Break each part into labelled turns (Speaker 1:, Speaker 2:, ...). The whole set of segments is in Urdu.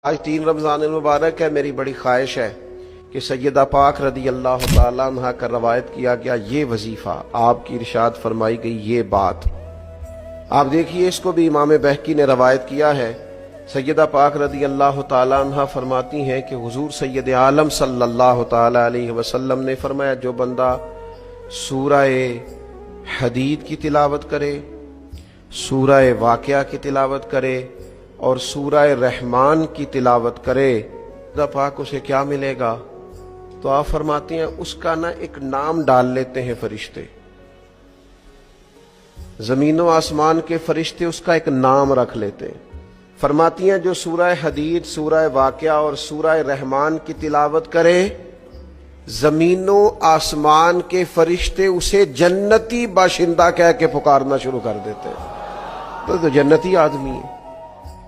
Speaker 1: آج 3 رمضان المبارک ہے۔ میری بڑی خواہش ہے کہ سیدہ پاک رضی اللہ تعالیٰ عنہ کا روایت کیا گیا یہ وظیفہ، آپ کی ارشاد فرمائی گئی یہ بات، آپ دیکھیے اس کو بھی امام بہقی نے روایت کیا ہے۔ سیدہ پاک رضی اللہ تعالیٰ عنہ فرماتی ہیں کہ حضور سید عالم صلی اللہ تعالیٰ علیہ وسلم نے فرمایا جو بندہ سورہ حدید کی تلاوت کرے، سورہ واقعہ کی تلاوت کرے اور سورہ رحمان کی تلاوت کرے، خدا پاک اسے کیا ملے گا؟ تو آپ فرماتے ہیں اس کا نا ایک نام ڈال لیتے ہیں فرشتے، زمین و آسمان کے فرشتے اس کا ایک نام رکھ لیتے ہیں۔ فرماتی ہیں جو سورہ حدید، سورہ واقعہ اور سورہ رحمان کی تلاوت کرے، زمین و آسمان کے فرشتے اسے جنتی باشندہ کہہ کے پکارنا شروع کر دیتے ہیں۔ تو جنتی آدمی ہے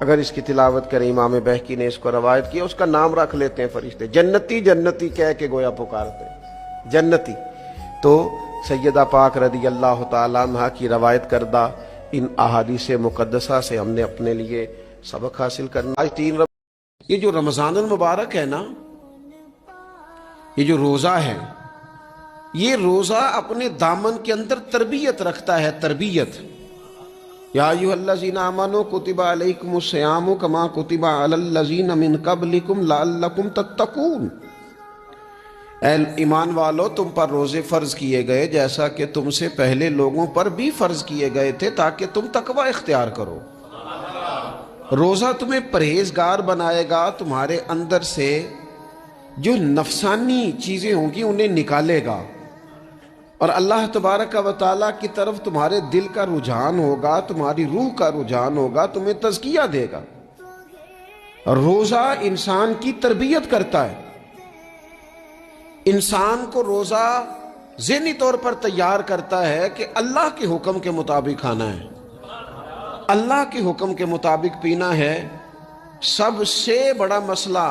Speaker 1: اگر اس کی تلاوت کریں۔ امام بہقی نے اس کو روایت کیا، اس کا نام رکھ لیتے ہیں فرشتے، جنتی جنتی کہہ کے گویا پکارتے ہیں، جنتی۔ تو سیدہ پاک رضی اللہ تعالیٰ عنہ کی روایت کردہ ان احادیث مقدسہ سے ہم نے اپنے لیے سبق حاصل کرنا۔ آج یہ جو رمضان المبارک ہے نا، یہ جو روزہ ہے، یہ روزہ اپنے دامن کے اندر تربیت رکھتا ہے، تربیت۔ یا ایھا الذین آمنوا کتب علیکم الصیام کما کتب علی الذین من قبلکم لعلکم تتقون۔ اے ایمان والو، تم پر روزے فرض کیے گئے جیسا کہ تم سے پہلے لوگوں پر بھی فرض کیے گئے تھے تاکہ تم تقوی اختیار کرو۔ روزہ تمہیں پرہیزگار بنائے گا، تمہارے اندر سے جو نفسانی چیزیں ہوں گی انہیں نکالے گا، اور اللہ تبارک و تعالیٰ کی طرف تمہارے دل کا رجحان ہوگا، تمہاری روح کا رجحان ہوگا، تمہیں تزکیہ دے گا۔ روزہ انسان کی تربیت کرتا ہے، انسان کو روزہ ذہنی طور پر تیار کرتا ہے کہ اللہ کے حکم کے مطابق کھانا ہے، اللہ کے حکم کے مطابق پینا ہے۔ سب سے بڑا مسئلہ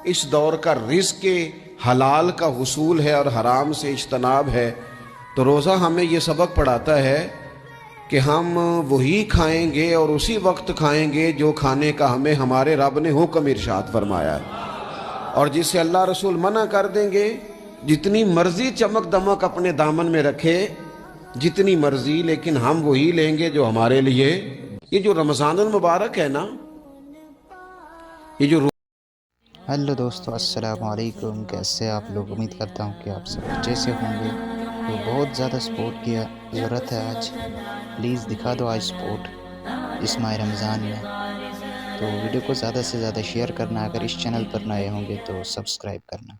Speaker 1: اس دور کا رزق کے حلال کا حصول ہے اور حرام سے اجتناب ہے۔ تو روزہ ہمیں یہ سبق پڑھاتا ہے کہ ہم وہی کھائیں گے اور اسی وقت کھائیں گے جو کھانے کا ہمیں ہمارے رب نے حکم ارشاد فرمایا ہے، اور جس سے اللہ رسول منع کر دیں گے جتنی مرضی چمک دمک اپنے دامن میں رکھے، جتنی مرضی، لیکن ہم وہی لیں گے جو ہمارے لیے۔ یہ جو رمضان المبارک ہے نا، یہ جو
Speaker 2: ہیلو دوستو، السلام علیکم، کیسے آپ لوگ؟ امید کرتا ہوں کہ آپ سب اچھے سے ہوں گے۔ تو بہت زیادہ سپورٹ کی ضرورت ہے آج، پلیز دکھا دو آج سپورٹ اس ماہ رمضان میں۔ تو ویڈیو کو زیادہ سے زیادہ شیئر کرنا، اگر اس چینل پر نئے ہوں گے تو سبسکرائب کرنا۔